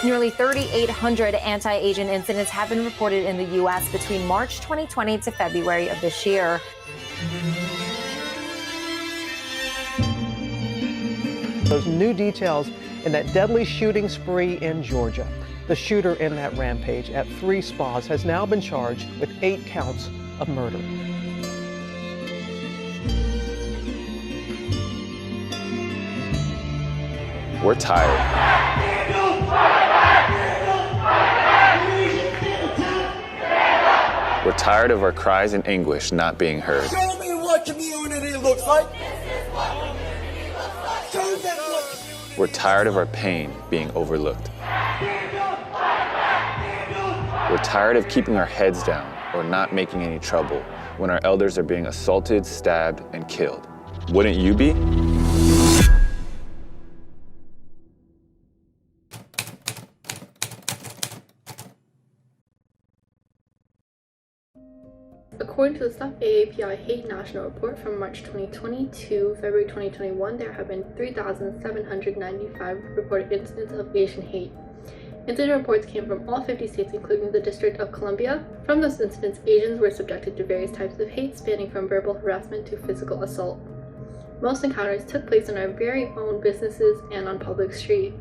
Nearly 3,800 anti-Asian incidents have been reported in the U.S. between March 2020 to February of this year. Those new details in that deadly shooting spree in Georgia. The shooter in that rampage at 3 spas has now been charged with 8 counts of murder. We're tired. We're tired of our cries and anguish not being heard. Show me what community looks like. Show them what. We're tired of our pain being overlooked. We're tired of keeping our heads down or not making any trouble when our elders are being assaulted, stabbed, and killed. Wouldn't you be? According to the Stop AAPI Hate National Report from March 2020 to February 2021, there have been 3,795 reported incidents of Asian hate. Incident reports came from all 50 states, including the District of Columbia. From those incidents, Asians were subjected to various types of hate, spanning from verbal harassment to physical assault. Most encounters took place in our very own businesses and on public street.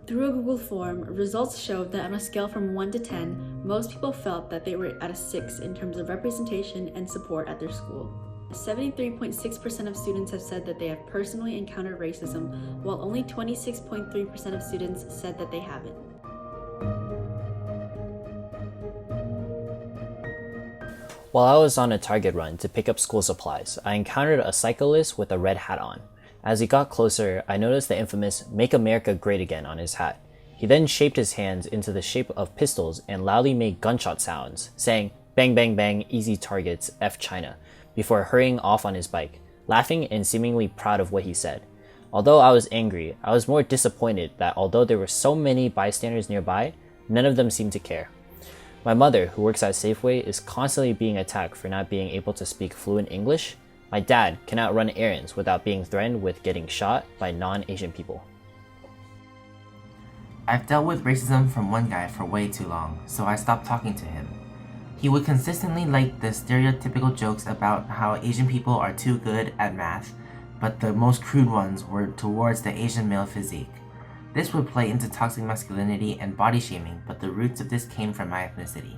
Through a Google form, results showed that on a scale from 1 to 10, most people felt that they were at a 6 in terms of representation and support at their school. 73.6% of students have said that they have personally encountered racism, while only 26.3% of students said that they haven't. While I was on a Target run to pick up school supplies, I encountered a cyclist with a red hat on. As he got closer, I noticed the infamous "Make America Great Again" on his hat. He then shaped his hands into the shape of pistols and loudly made gunshot sounds, saying, "Bang bang bang, easy targets, F China," before hurrying off on his bike, laughing and seemingly proud of what he said. Although I was angry, I was more disappointed that although there were so many bystanders nearby, none of them seemed to care. My mother, who works at Safeway, is constantly being attacked for not being able to speak fluent English. My dad cannot run errands without being threatened with getting shot by non-Asian people. I've dealt with racism from one guy for way too long, so I stopped talking to him. He would consistently like the stereotypical jokes about how Asian people are too good at math, but the most crude ones were towards the Asian male physique. This would play into toxic masculinity and body shaming, but the roots of this came from my ethnicity.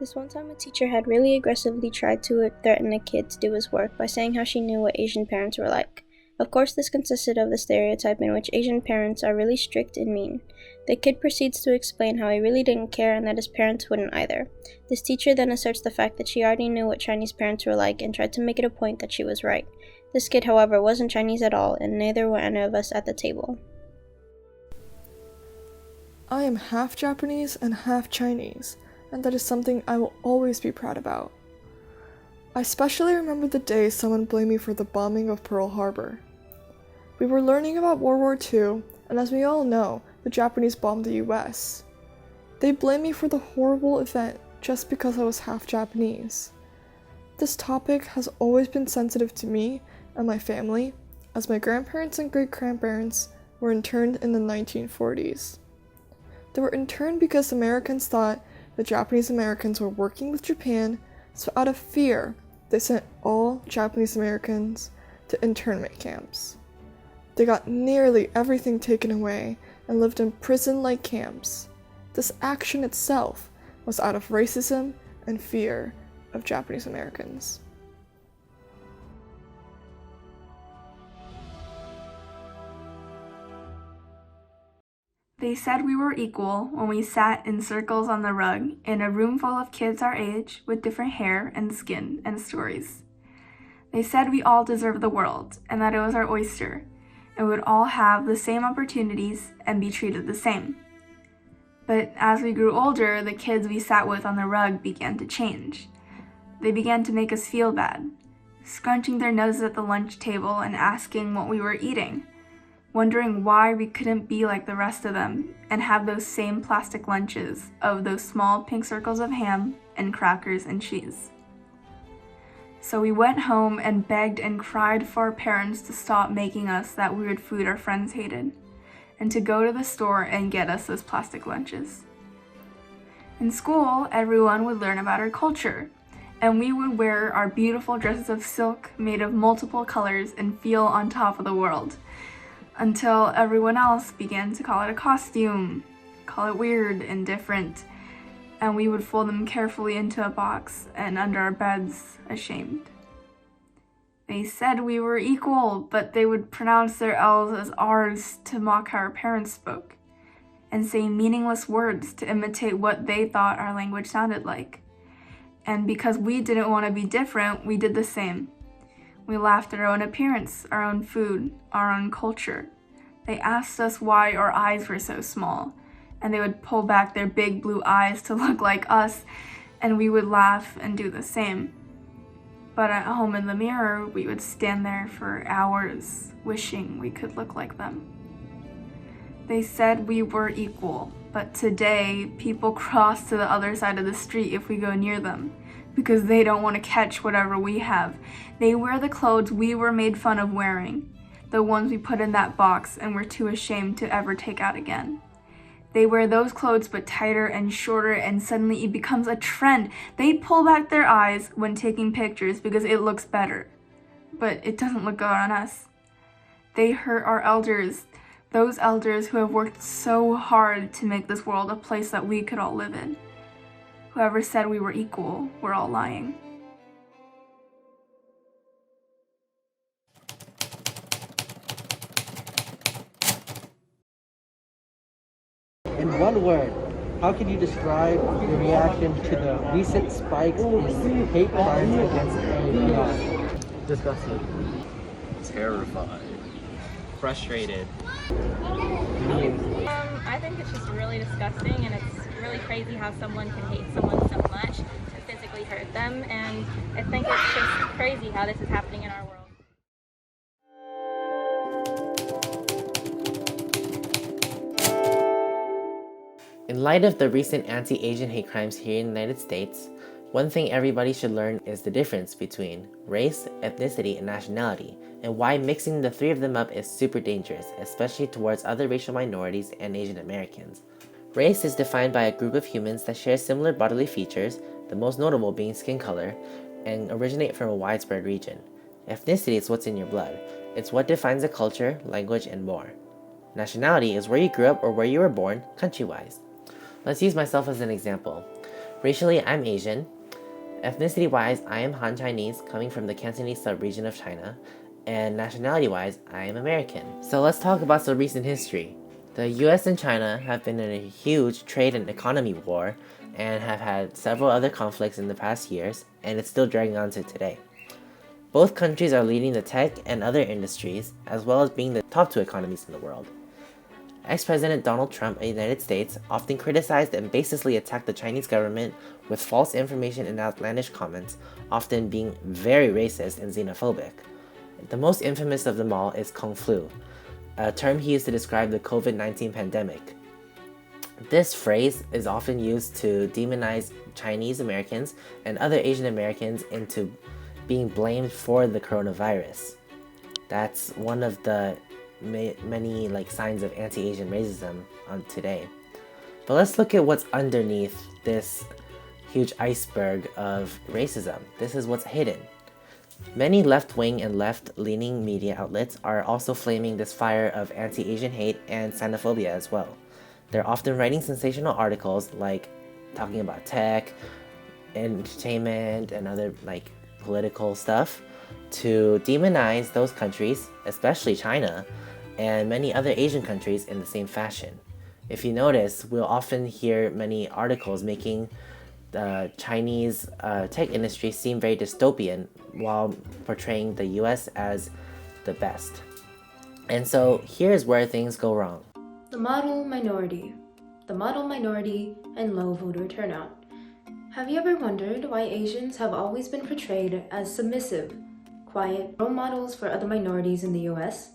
This one time a teacher had really aggressively tried to threaten a kid to do his work by saying how she knew what Asian parents were like. Of course, this consisted of the stereotype in which Asian parents are really strict and mean. The kid proceeds to explain how he really didn't care and that his parents wouldn't either. This teacher then asserts the fact that she already knew what Chinese parents were like and tried to make it a point that she was right. This kid, however, wasn't Chinese at all, and neither were any of us at the table. I am half Japanese and half Chinese, and that is something I will always be proud about. I especially remember the day someone blamed me for the bombing of Pearl Harbor. We were learning about World War II, and as we all know, the Japanese bombed the US. They blamed me for the horrible event just because I was half Japanese. This topic has always been sensitive to me and my family, as my grandparents and great-grandparents were interned in the 1940s. They were interned because Americans thought the Japanese Americans were working with Japan, so out of fear, they sent all Japanese Americans to internment camps. They got nearly everything taken away and lived in prison-like camps. This action itself was out of racism and fear of Japanese Americans. They said we were equal when we sat in circles on the rug in a room full of kids our age with different hair and skin and stories. They said we all deserved the world and that it was our oyster and we would all have the same opportunities and be treated the same. But as we grew older, the kids we sat with on the rug began to change. They began to make us feel bad, scrunching their noses at the lunch table and asking what we were eating, wondering why we couldn't be like the rest of them and have those same plastic lunches of those small pink circles of ham and crackers and cheese. So we went home and begged and cried for our parents to stop making us that weird food our friends hated, and to go to the store and get us those plastic lunches. In school, everyone would learn about our culture, and we would wear our beautiful dresses of silk made of multiple colors and feel on top of the world, until everyone else began to call it a costume, call it weird and different, and we would fold them carefully into a box and under our beds, ashamed. They said we were equal, but they would pronounce their L's as R's to mock how our parents spoke, and say meaningless words to imitate what they thought our language sounded like. And because we didn't want to be different, we did the same. We laughed at our own appearance, our own food, our own culture. They asked us why our eyes were so small, and they would pull back their big blue eyes to look like us, and we would laugh and do the same. But at home in the mirror, we would stand there for hours, wishing we could look like them. They said we were equal, but today, people cross to the other side of the street if we go near them, because they don't want to catch whatever we have. They wear the clothes we were made fun of wearing, the ones we put in that box and were too ashamed to ever take out again. They wear those clothes but tighter and shorter, and suddenly it becomes a trend. They pull back their eyes when taking pictures because it looks better. But it doesn't look good on us. They hurt our elders, those elders who have worked so hard to make this world a place that we could all live in. Whoever said we were equal, we're all lying. In one word, how can you describe your reaction to the recent spikes in hate crimes against AAPI? Disgusting. Terrified. Frustrated. I think it's just really disgusting, and it's really crazy how someone can hate someone so much and physically hurt them, and I think it's just crazy how this is happening in our world. In light of the recent anti-Asian hate crimes here in the United States, one thing everybody should learn is the difference between race, ethnicity, and nationality, and why mixing the three of them up is super dangerous, especially towards other racial minorities and Asian Americans. Race is defined by a group of humans that share similar bodily features, the most notable being skin color, and originate from a widespread region. Ethnicity is what's in your blood. It's what defines a culture, language, and more. Nationality is where you grew up or where you were born, country-wise. Let's use myself as an example. Racially, I'm Asian. Ethnicity-wise, I am Han Chinese, coming from the Cantonese sub-region of China. And nationality-wise, I am American. So let's talk about some recent history. The US and China have been in a huge trade and economy war and have had several other conflicts in the past years, and it's still dragging on to today. Both countries are leading the tech and other industries, as well as being the top two economies in the world. Ex-President Donald Trump of the United States often criticized and baselessly attacked the Chinese government with false information and outlandish comments, often being very racist and xenophobic. The most infamous of them all is Kung Flu, a term he used to describe the COVID-19 pandemic. This phrase is often used to demonize Chinese Americans and other Asian Americans into being blamed for the coronavirus. That's one of the many signs of anti-Asian racism on today. But let's look at what's underneath this huge iceberg of racism. This is what's hidden. Many left-wing and left-leaning media outlets are also flaming this fire of anti-Asian hate and xenophobia as well. They're often writing sensational articles like talking about tech, entertainment, and other political stuff to demonize those countries, especially China, and many other Asian countries in the same fashion. If you notice, we'll often hear many articles making the Chinese tech industry seem very dystopian while portraying the US as the best. And so here's where things go wrong. The model minority. The model minority and low voter turnout. Have you ever wondered why Asians have always been portrayed as submissive, quiet role models for other minorities in the US?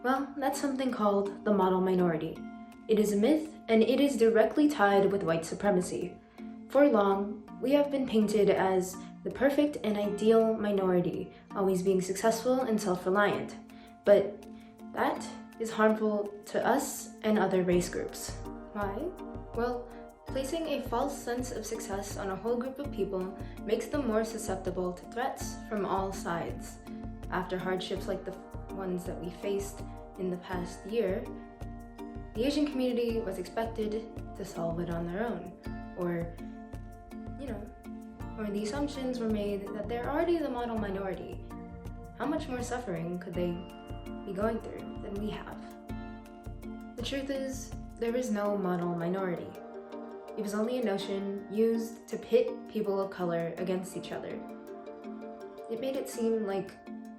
Well, that's something called the model minority. It is a myth, and it is directly tied with white supremacy. For long, we have been painted as the perfect and ideal minority, always being successful and self-reliant. But that is harmful to us and other race groups. Why? Well, placing a false sense of success on a whole group of people makes them more susceptible to threats from all sides. After hardships like the ones that we faced in the past year, the Asian community was expected to solve it on their own, or the assumptions were made that they're already the model minority. How much more suffering could they be going through than we have? The truth is, there is no model minority. It was only a notion used to pit people of color against each other. It made it seem like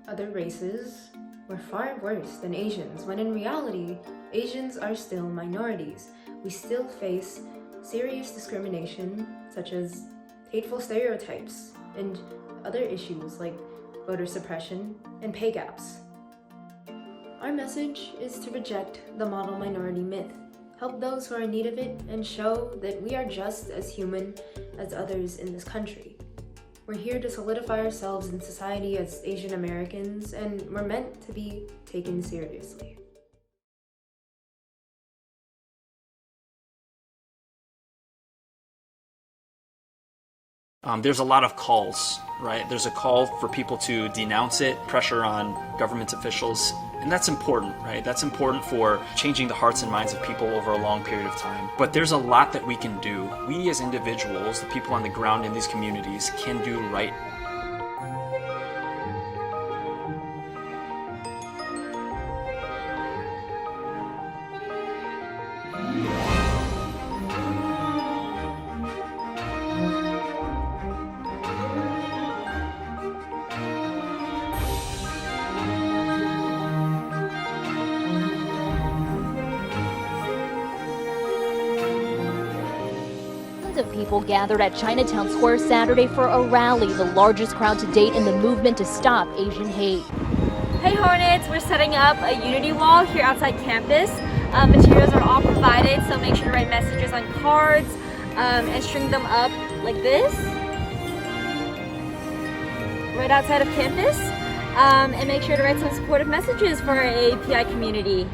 other races were far worse than Asians, when in reality, Asians are still minorities. We still face serious discrimination, such as hateful stereotypes and other issues like voter suppression and pay gaps. Our message is to reject the model minority myth, help those who are in need of it, and show that we are just as human as others in this country. We're here to solidify ourselves in society as Asian Americans, and we're meant to be taken seriously. There's a lot of calls, right? There's a call for people to denounce it, pressure on government officials, and that's important, right? That's important for changing the hearts and minds of people over a long period of time. But there's a lot that we can do. We as individuals, the people on the ground in these communities, can do right. Of people gathered at Chinatown Square Saturday for a rally, the largest crowd to date in the movement to stop Asian hate. Hey Hornets, we're setting up a unity wall here outside campus. Materials are all provided, so make sure to write messages on cards and string them up like this, right outside of campus, and make sure to write some supportive messages for our AAPI community.